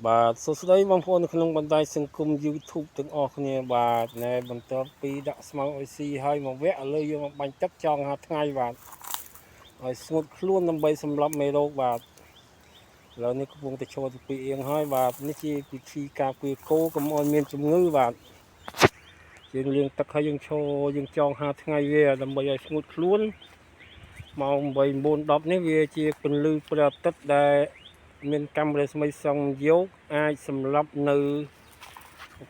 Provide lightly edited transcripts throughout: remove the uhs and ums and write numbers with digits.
បាទសួស្តីបងប្អូននៅក្នុងបណ្ដាញសង្គម YouTube ទាំងអស់គ្នាបាទណែបន្ទាប់ពីដាក់ស្មៅអុយស៊ីហើយមកវគ្គឥឡូវយកមកបាញ់ទឹកចង់ហាថ្ងៃបាទឲ្យស្ងួតខ្លួនដើម្បីសម្លាប់មេរោគបាទឥឡូវនេះកំពុងតែឈរទី2អៀងហើយបាទនេះជាវិធីការពារគោកុំឲ្យមានជំងឺបាទយើងលាងទឹកហើយយើងឈរយើងចង់ហាថ្ងៃវាដើម្បីឲ្យស្ងួតខ្លួនម៉ោង8 9 10នេះវាជាពន្លឺព្រះអាទិត្យដែលមានកាំរស្មីសង្យោគអាចសម្លាប់នៅ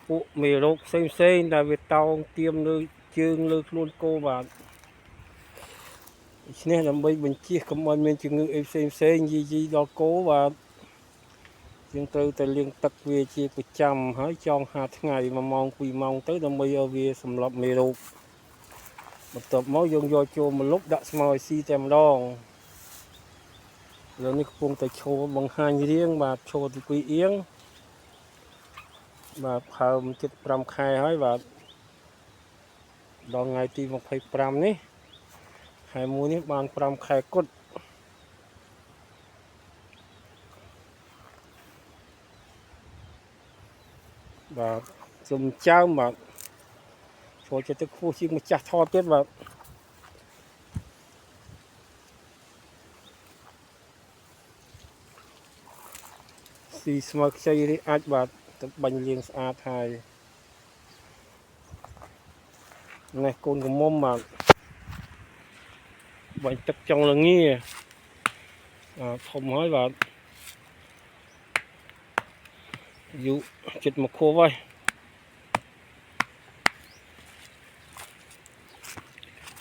ពួកមេរោគផ្សេងដែលវាតោងទាមលើជើងលើខ្លួនគោបាទដូច្នេះដើម្បីបញ្ជៀសកុំឲ្យមានជំងឺអីផ្សេងយីដល់គោបាទយើងត្រូវតែលាងទឹកវាជាប្រចាំហើយចង់ហាថ្ងៃ1ម៉ោង2ម៉ោងទៅដើម្បីឲ្យវាសម្លាប់មេរោគបន្ទាប់មកយើងយកចូលមកលុបដាក់ស្មៅឲ្យស៊ីតែម្ដងឥឡូវនេះកំពុងតែឈរបង្ហាញរៀងបាទឈរទី2អៀងបាទផើមជិត5ខែហើយបាទដល់ថ្ងៃទី25នេះខែ1នេះបាន5ខែគត់បាទជំចើមបាទចូលចិត្តទឹកខ្ពស់ជាងម្ចាស់ថតទៀតបាទស៊ីស្មៅខ្ចីនេះអាចបាទទឹកបាញ់លាងស្អាតហើយនេះកូនកមុំបាទបាញ់ទឹកចុងល្ងាធំហើយបាទយូជិតមកខួបហើយ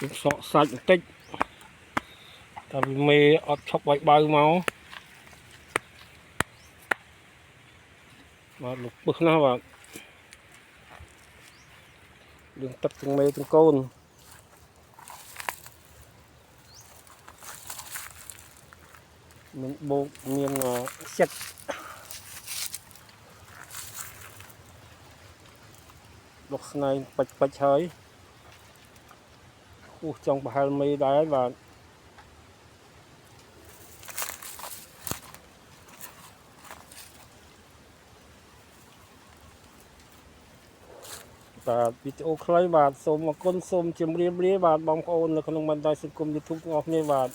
យើងសក់សាច់បន្តិចតែវាមេអត់ឈប់ឲ្យបើមកបាទលុបពឹសណាស់បាទយើងទឹកទាំងមេទាំងកូនមានបោកមានចិត្តដុសស្នែងបាច់ហើយគោះចង់ប្រហែលមេដែរបាទបាទវីដេអូខ្លីបាទសូមអរគុណសូមជម្រាបលាបាទបងប្អូននៅក្នុងបណ្ដាញសង្គម YouTube ទាំងអស់គ្នាបាទ